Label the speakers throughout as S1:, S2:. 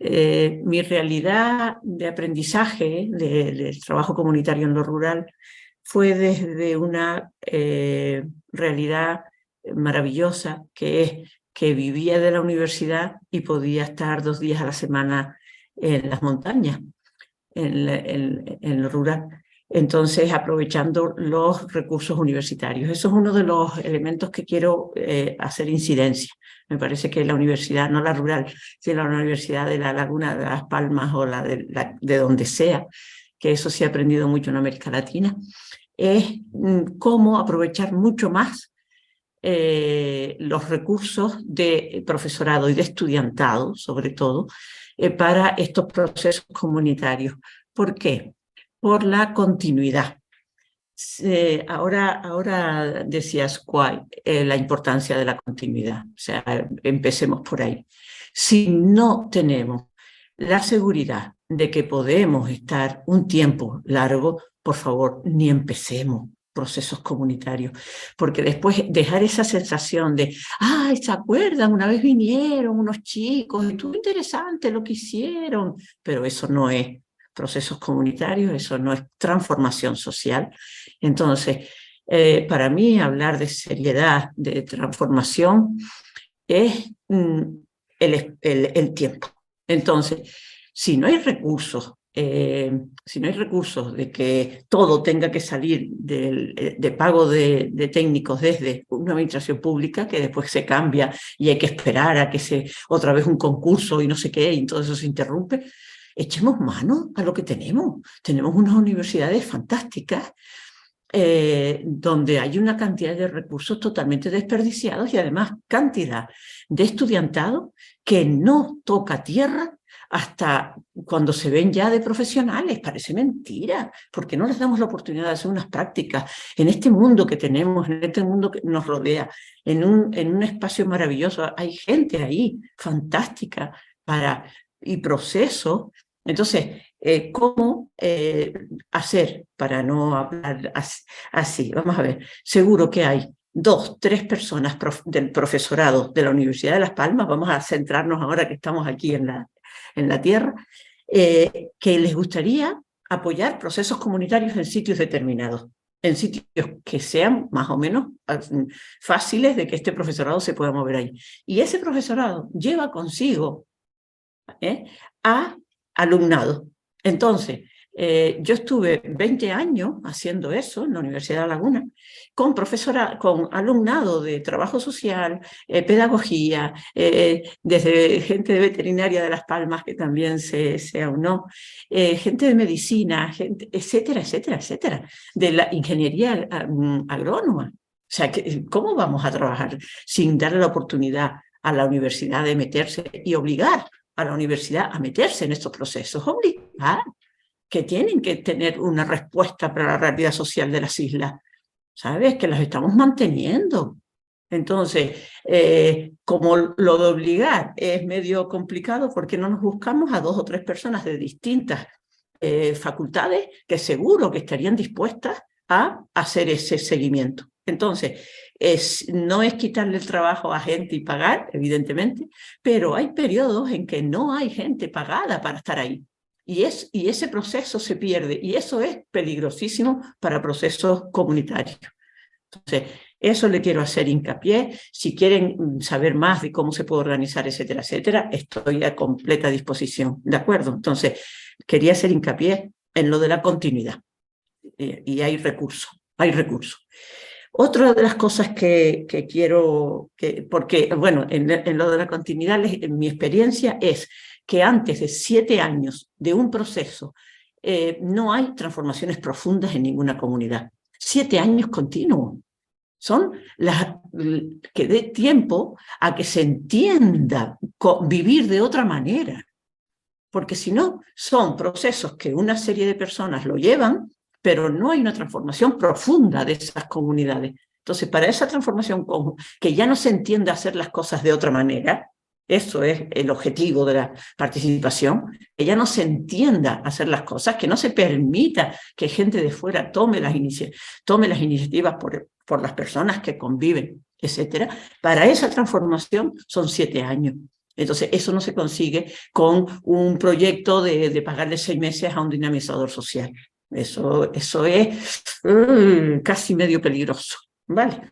S1: Mi realidad de aprendizaje del trabajo comunitario en lo rural fue desde una realidad maravillosa, que es que vivía de la universidad y podía estar 2 días a la semana en las montañas, en lo rural. Entonces, aprovechando los recursos universitarios. Eso es uno de los elementos que quiero hacer incidencia. Me parece que la universidad, no la rural, sino la Universidad de La Laguna de Las Palmas o de donde sea, que eso se ha aprendido mucho en América Latina, es cómo aprovechar mucho más los recursos de profesorado y de estudiantado, sobre todo, para estos procesos comunitarios. ¿Por qué? Por la continuidad. Ahora decías cuál la importancia de la continuidad. O sea, empecemos por ahí. Si no tenemos la seguridad de que podemos estar un tiempo largo, por favor, ni empecemos procesos comunitarios, porque después dejar esa sensación de, ay, ¿se acuerdan? Una vez vinieron unos chicos, estuvo interesante lo que hicieron, pero eso no es procesos comunitarios, eso no es transformación social. Entonces, para mí hablar de seriedad, de transformación, es el tiempo. Entonces, si no hay recursos, si no hay recursos de que todo tenga que salir de pago de técnicos desde una administración pública, que después se cambia y hay que esperar a que otra vez un concurso y no sé qué, y todo eso se interrumpe, echemos mano a lo que tenemos. Tenemos unas universidades fantásticas donde hay una cantidad de recursos totalmente desperdiciados y además cantidad de estudiantado que no toca tierra hasta cuando se ven ya de profesionales. Parece mentira, porque no les damos la oportunidad de hacer unas prácticas en este mundo que tenemos, en este mundo que nos rodea, en un espacio maravilloso. Hay gente ahí fantástica y procesos. Entonces, ¿cómo hacer para no hablar así? Vamos a ver, seguro que hay 2, 3 personas del profesorado de la Universidad de Las Palmas, vamos a centrarnos ahora que estamos aquí en la tierra, que les gustaría apoyar procesos comunitarios en sitios determinados, en sitios que sean más o menos fáciles de que este profesorado se pueda mover ahí. Y ese profesorado lleva consigo a alumnado. Entonces, yo estuve 20 años haciendo eso en la Universidad de La Laguna, con alumnado de trabajo social, pedagogía, desde gente de veterinaria de Las Palmas que también se aunó, gente de medicina, etcétera, etcétera, etcétera, de la ingeniería agrónoma. O sea, ¿cómo vamos a trabajar sin darle la oportunidad a la universidad de meterse y obligar a la universidad a meterse en estos procesos, obligar, que tienen que tener una respuesta para la realidad social de las islas? ¿Sabes? Que las estamos manteniendo. Entonces, como lo de obligar es medio complicado, ¿por qué no nos buscamos a 2 o 3 personas de distintas facultades que seguro que estarían dispuestas a hacer ese seguimiento? Entonces, no es quitarle el trabajo a gente y pagar, evidentemente, pero hay periodos en que no hay gente pagada para estar ahí. Y ese proceso se pierde, y eso es peligrosísimo para procesos comunitarios. Entonces, eso le quiero hacer hincapié. Si quieren saber más de cómo se puede organizar, etcétera, etcétera, estoy a completa disposición. ¿De acuerdo? Entonces, quería hacer hincapié en lo de la continuidad. Y hay recursos, hay recursos. Otra de las cosas que quiero, porque, bueno, en lo de la continuidad, en mi experiencia es que antes de 7 años de un proceso no hay transformaciones profundas en ninguna comunidad. 7 años continuos. Son las que dé tiempo a que se entienda vivir de otra manera. Porque si no, son procesos que una serie de personas lo llevan, pero no hay una transformación profunda de esas comunidades. Entonces, para esa transformación, que ya no se entienda hacer las cosas de otra manera, eso es el objetivo de la participación, que ya no se entienda hacer las cosas, que no se permita que gente de fuera tome las iniciativas por las personas que conviven, etcétera. Para esa transformación son 7 años. Entonces, eso no se consigue con un proyecto de pagarle 6 meses a un dinamizador social. Eso es casi medio peligroso, ¿vale?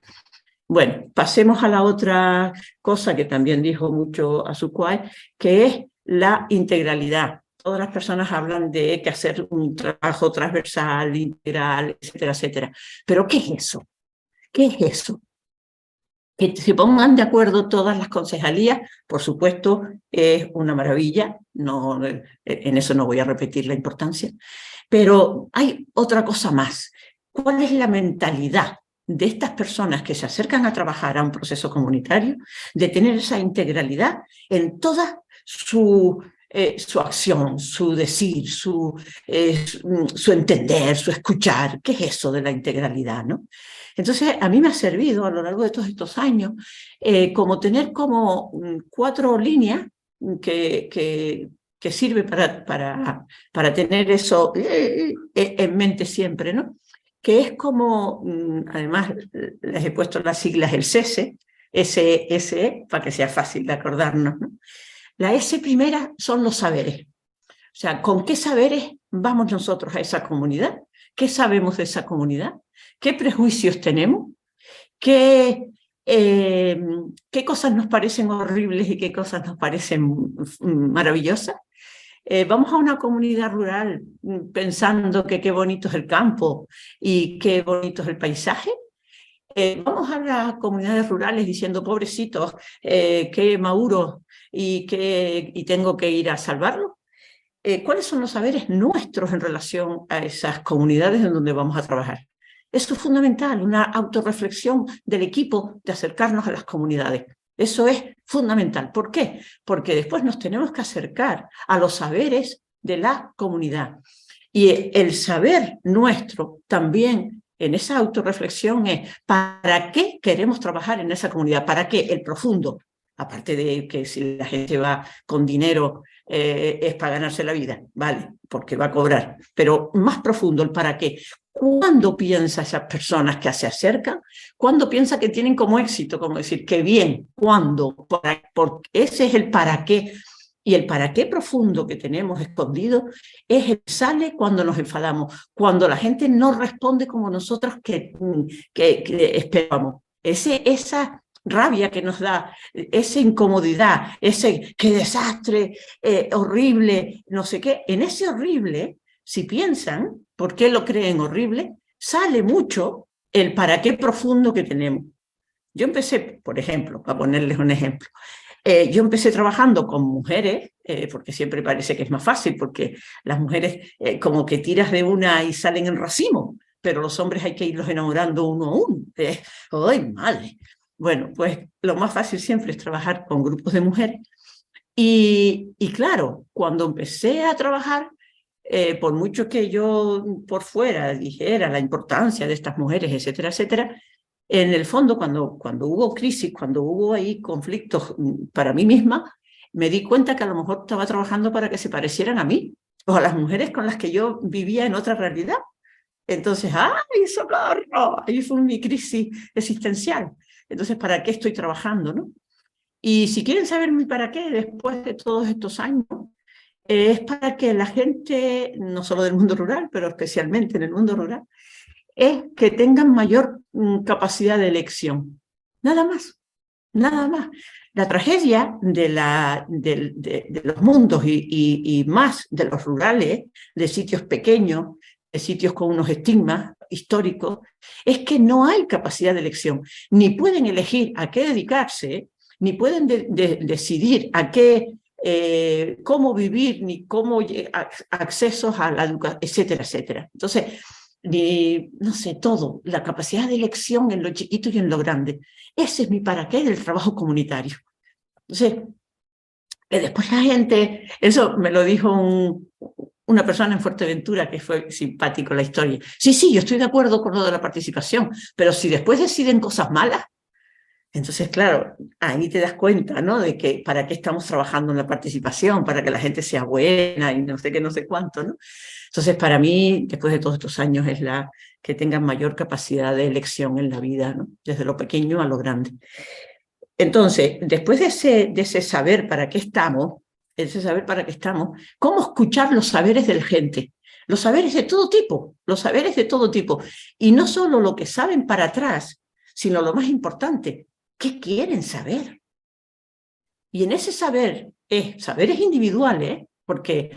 S1: Bueno, pasemos a la otra cosa que también dijo mucho Azuquai, que es la integralidad. Todas las personas hablan de que hacer un trabajo transversal, integral, etcétera, etcétera. Pero ¿qué es eso? ¿Qué es eso? Que se pongan de acuerdo todas las concejalías, por supuesto, es una maravilla, no, en eso no voy a repetir la importancia, pero hay otra cosa más. ¿Cuál es la mentalidad de estas personas que se acercan a trabajar a un proceso comunitario, de tener esa integralidad en toda su acción, su decir, su entender, su escuchar? ¿Qué es eso de la integralidad, no? Entonces, a mí me ha servido a lo largo de todos estos años como tener como 4 líneas que sirve para tener eso en mente siempre, ¿no? Que es como, además les he puesto las siglas, el SESE, SE, para que sea fácil de acordarnos, ¿no? La S primera son los saberes. O sea, ¿con qué saberes vamos nosotros a esa comunidad? ¿Qué sabemos de esa comunidad? ¿Qué prejuicios tenemos? ¿Qué cosas nos parecen horribles y qué cosas nos parecen maravillosas? Vamos a una comunidad rural pensando que qué bonito es el campo y qué bonito es el paisaje. Vamos a las comunidades rurales diciendo, pobrecitos, qué mauro y tengo que ir a salvarlos. ¿Cuáles son los saberes nuestros en relación a esas comunidades en donde vamos a trabajar? Eso es fundamental, una autorreflexión del equipo de acercarnos a las comunidades. Eso es fundamental. ¿Por qué? Porque después nos tenemos que acercar a los saberes de la comunidad. Y el saber nuestro también en esa autorreflexión es ¿para qué queremos trabajar en esa comunidad? ¿Para qué? El profundo. Aparte de que si la gente va con dinero es para ganarse la vida, vale, porque va a cobrar. Pero más profundo, el para qué. ¿Cuándo piensa esas personas que se acercan? ¿Cuándo piensa que tienen como éxito? Como decir, qué bien, ¿cuándo? Porque ese es el para qué. Y el para qué profundo que tenemos escondido es el sale cuando nos enfadamos, cuando la gente no responde como nosotros que esperamos. Esa rabia que nos da, esa incomodidad, ese qué desastre, horrible, no sé qué. En ese horrible, si piensan por qué lo creen horrible, sale mucho el para qué profundo que tenemos. Yo empecé, por ejemplo, para ponerles un ejemplo, yo empecé trabajando con mujeres, porque siempre parece que es más fácil, porque las mujeres como que tiras de una y salen en racimo, pero los hombres hay que irlos enamorando uno a uno. ¡Ay, madre! Bueno, pues lo más fácil siempre es trabajar con grupos de mujeres. Y claro, cuando empecé a trabajar, por mucho que yo por fuera dijera la importancia de estas mujeres, etcétera, etcétera, en el fondo, cuando hubo crisis, cuando hubo ahí conflictos para mí misma, me di cuenta que a lo mejor estaba trabajando para que se parecieran a mí o a las mujeres con las que yo vivía en otra realidad. Entonces, ¡ay, socorro! Ahí fue mi crisis existencial. Entonces, ¿para qué estoy trabajando, no? Y si quieren saber mi para qué después de todos estos años, es para que la gente, no solo del mundo rural, pero especialmente en el mundo rural, es que tengan mayor capacidad de elección. Nada más, nada más. La tragedia de los mundos y más de los rurales, de sitios pequeños, de sitios con unos estigmas históricos, es que no hay capacidad de elección. Ni pueden elegir a qué dedicarse, ni pueden decidir a qué, cómo vivir, ni cómo accesos a la educación, etcétera, etcétera. Entonces, no sé, todo, la capacidad de elección en lo chiquito y en lo grande. Ese es mi para qué del trabajo comunitario. Entonces, después la gente, eso me lo dijo una persona en Fuerteventura, que fue simpático la historia. Sí, yo estoy de acuerdo con lo de la participación, pero si después deciden cosas malas, entonces, claro, ahí te das cuenta, ¿no? De que para qué estamos trabajando en la participación, para que la gente sea buena y no sé qué, no sé cuánto, ¿no? Entonces, para mí, después de todos estos años, es que tengan mayor capacidad de elección en la vida, ¿no? Desde lo pequeño a lo grande. Entonces, después de ese saber para qué estamos, ¿cómo escuchar los saberes de la gente? Los saberes de todo tipo, los saberes de todo tipo. Y no solo lo que saben para atrás, sino lo más importante, ¿qué quieren saber? Y en ese saber, saberes individuales, porque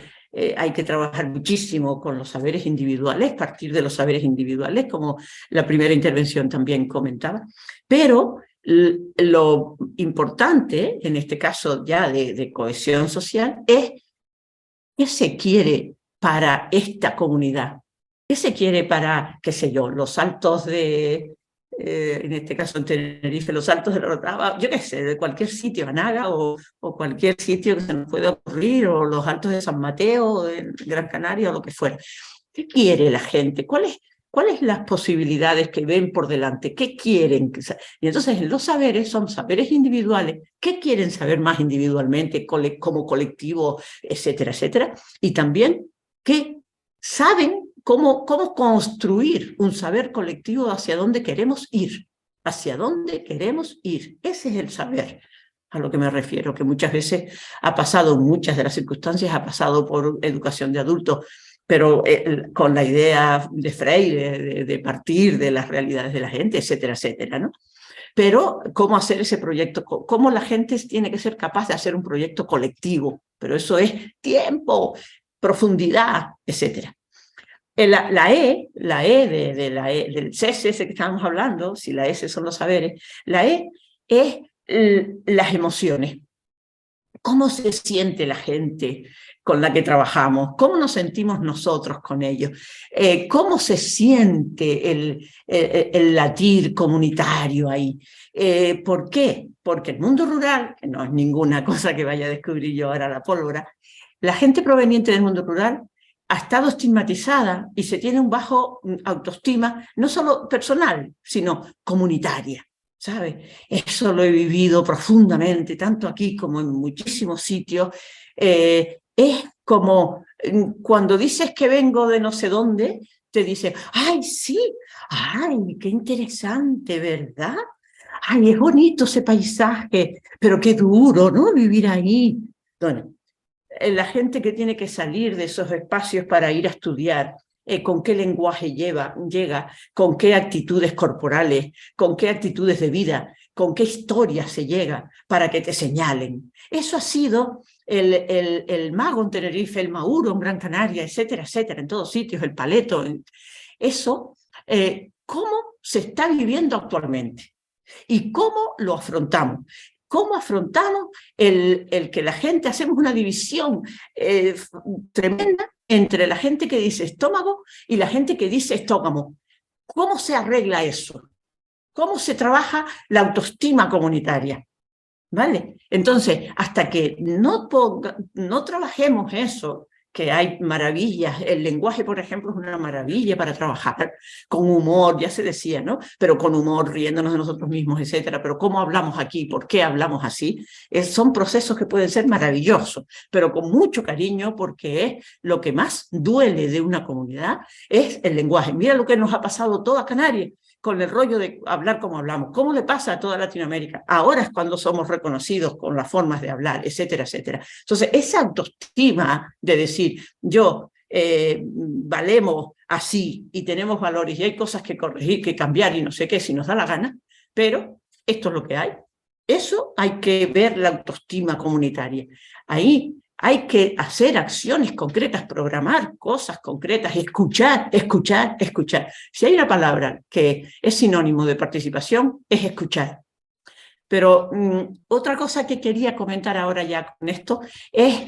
S1: hay que trabajar muchísimo con los saberes individuales, partir de los saberes individuales, como la primera intervención también comentaba, pero lo importante, en este caso ya de cohesión social, es qué se quiere para esta comunidad, qué se quiere para, qué sé yo, los saltos en este caso en Tenerife, los saltos de la Rotava, yo qué sé, de cualquier sitio, Anaga o cualquier sitio que se nos pueda ocurrir, o los altos de San Mateo, en Gran Canaria, o lo que fuera. ¿Qué quiere la gente? ¿Cuáles las posibilidades que ven por delante? ¿Qué quieren? Y entonces los saberes son saberes individuales. ¿Qué quieren saber más individualmente, como colectivo, etcétera, etcétera? Y también, ¿qué saben cómo construir un saber colectivo hacia dónde queremos ir? ¿Hacia dónde queremos ir? Ese es el saber a lo que me refiero, que muchas veces ha pasado, muchas de las circunstancias ha pasado por educación de adultos, pero con la idea de Freire, de partir de las realidades de la gente, etcétera, etcétera, ¿no? Pero cómo hacer ese proyecto, cómo la gente tiene que ser capaz de hacer un proyecto colectivo, pero eso es tiempo, profundidad, etcétera. La E del CSS que estábamos hablando, si la S son los saberes, la E es las emociones. ¿Cómo se siente la gente con la que trabajamos? ¿Cómo nos sentimos nosotros con ellos? ¿Cómo se siente el latir comunitario ahí? ¿Por qué? Porque el mundo rural, que no es ninguna cosa que vaya a descubrir yo ahora la pólvora, la gente proveniente del mundo rural ha estado estigmatizada y se tiene un bajo autoestima, no solo personal, sino comunitaria. ¿Sabes? Eso lo he vivido profundamente, tanto aquí como en muchísimos sitios. Es como cuando dices que vengo de no sé dónde, te dicen, ¡ay, sí! ¡Ay, qué interesante! ¿Verdad? ¡Ay, es bonito ese paisaje! Pero qué duro, ¿no? Vivir ahí. Bueno, la gente que tiene que salir de esos espacios para ir a estudiar, con qué lenguaje llega, con qué actitudes corporales, con qué actitudes de vida, con qué historias se llega para que te señalen. Eso ha sido el mago en Tenerife, el mauro en Gran Canaria, etcétera, etcétera, en todos sitios, el paleto. Eso, ¿cómo se está viviendo actualmente? ¿Y cómo lo afrontamos? ¿Cómo afrontamos el que la gente, hacemos una división tremenda entre la gente que dice estómago y la gente que dice estómago? ¿Cómo se arregla eso? ¿Cómo se trabaja la autoestima comunitaria? ¿Vale? Entonces, hasta que no trabajemos eso, que hay maravillas, el lenguaje, por ejemplo, es una maravilla para trabajar, con humor, ya se decía, ¿no? Pero con humor, riéndonos de nosotros mismos, etcétera. Pero ¿cómo hablamos aquí? ¿Por qué hablamos así? Son procesos que pueden ser maravillosos, pero con mucho cariño, porque es lo que más duele de una comunidad, es el lenguaje. Mira lo que nos ha pasado toda Canarias con el rollo de hablar como hablamos. ¿Cómo le pasa a toda Latinoamérica? Ahora es cuando somos reconocidos con las formas de hablar, etcétera, etcétera. Entonces, esa autoestima de decir, yo valemos así y tenemos valores y hay cosas que corregir, que cambiar y no sé qué, si nos da la gana, pero esto es lo que hay. Eso hay que ver la autoestima comunitaria. Ahí hay que hacer acciones concretas, programar cosas concretas, escuchar, escuchar, escuchar. Si hay una palabra que es sinónimo de participación, es escuchar. Pero otra cosa que quería comentar ahora ya con esto es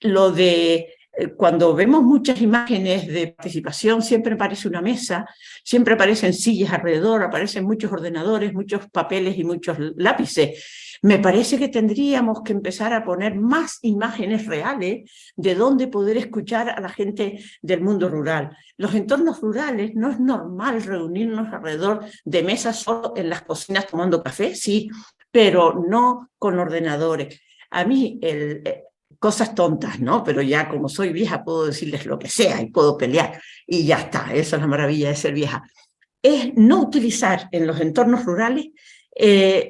S1: lo de cuando vemos muchas imágenes de participación, siempre aparece una mesa, siempre aparecen sillas alrededor, aparecen muchos ordenadores, muchos papeles y muchos lápices. Me parece que tendríamos que empezar a poner más imágenes reales de dónde poder escuchar a la gente del mundo rural. Los entornos rurales no es normal reunirnos alrededor de mesas solo en las cocinas tomando café, sí, pero no con ordenadores. A mí, cosas tontas, ¿no? Pero ya como soy vieja puedo decirles lo que sea y puedo pelear y ya está, esa es la maravilla de ser vieja. Es no utilizar en los entornos rurales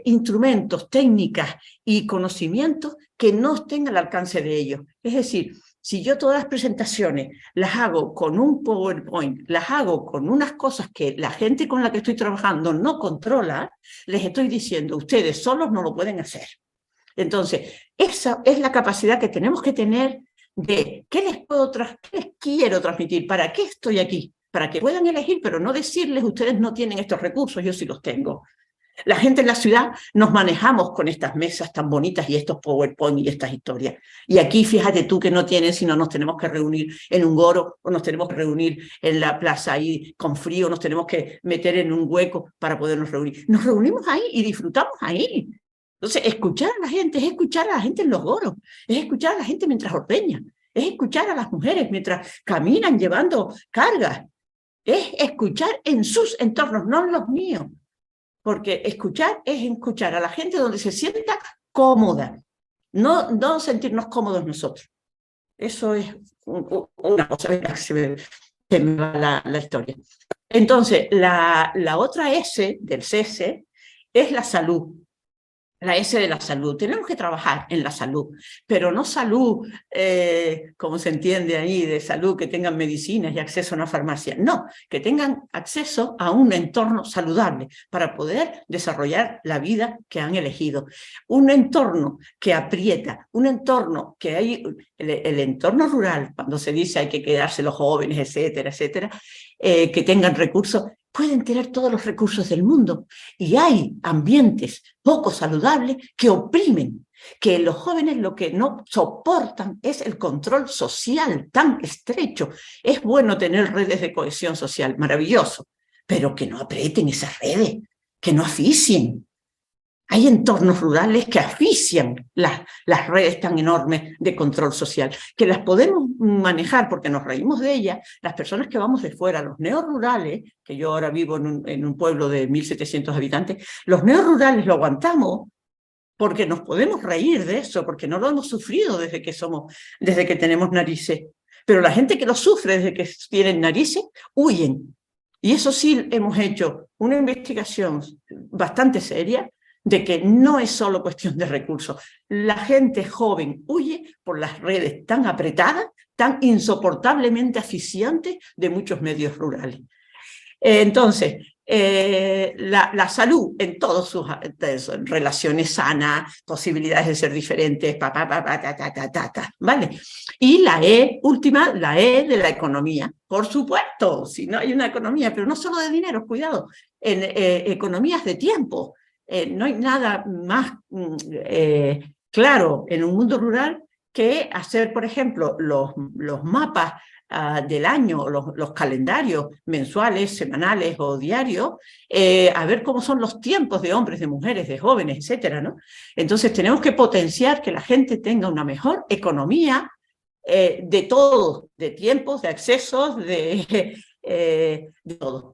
S1: instrumentos, técnicas y conocimientos que no estén al alcance de ellos. Es decir, si yo todas las presentaciones las hago con un PowerPoint, las hago con unas cosas que la gente con la que estoy trabajando no controla, les estoy diciendo, ustedes solos no lo pueden hacer. Entonces, esa es la capacidad que tenemos que tener de qué les quiero transmitir, para qué estoy aquí, para que puedan elegir, pero no decirles, ustedes no tienen estos recursos, yo sí los tengo. La gente en la ciudad nos manejamos con estas mesas tan bonitas y estos PowerPoint y estas historias. Y aquí fíjate tú que no tienen, sino nos tenemos que reunir en un goro o nos tenemos que reunir en la plaza ahí con frío, nos tenemos que meter en un hueco para podernos reunir. Nos reunimos ahí y disfrutamos ahí. Entonces, escuchar a la gente es escuchar a la gente en los goros, es escuchar a la gente mientras ordeña, es escuchar a las mujeres mientras caminan llevando cargas, es escuchar en sus entornos, no en los míos. Porque escuchar es escuchar a la gente donde se sienta cómoda, no sentirnos cómodos nosotros. Eso es una cosa en la que se me va la historia. Entonces, la otra S del CS es la salud. La S de la salud. Tenemos que trabajar en la salud, pero no salud, como se entiende ahí, de salud que tengan medicinas y acceso a una farmacia. No, que tengan acceso a un entorno saludable para poder desarrollar la vida que han elegido. Un entorno que aprieta, un entorno que hay, el entorno rural, cuando se dice hay que quedarse los jóvenes, etcétera, etcétera, que tengan recursos, pueden tener todos los recursos del mundo y hay ambientes poco saludables que oprimen, que los jóvenes lo que no soportan es el control social tan estrecho. Es bueno tener redes de cohesión social, maravilloso, pero que no aprieten esas redes, que no asfixien. Hay entornos rurales que asfixian las redes tan enormes de control social, que las podemos manejar porque nos reímos de ellas, las personas que vamos de fuera, los neorurales, que yo ahora vivo en un pueblo de 1.700 habitantes, los neorurales lo aguantamos porque nos podemos reír de eso, porque no lo hemos sufrido desde que tenemos narices. Pero la gente que lo sufre desde que tienen narices, huyen. Y eso sí hemos hecho una investigación bastante seria, de que no es solo cuestión de recursos. La gente joven huye por las redes tan apretadas, tan insoportablemente asfixiantes de muchos medios rurales. Entonces, la salud en todas sus relaciones sanas, posibilidades de ser diferentes, ¿vale? Y la E última, la E de la economía. Por supuesto, si no hay una economía, pero no solo de dinero, cuidado, en economías de tiempo. No hay nada más claro en un mundo rural que hacer, por ejemplo, los mapas del año, los calendarios mensuales, semanales o diarios, a ver cómo son los tiempos de hombres, de mujeres, de jóvenes, etcétera, ¿no? Entonces tenemos que potenciar que la gente tenga una mejor economía de todo, de tiempos, de accesos, de todo.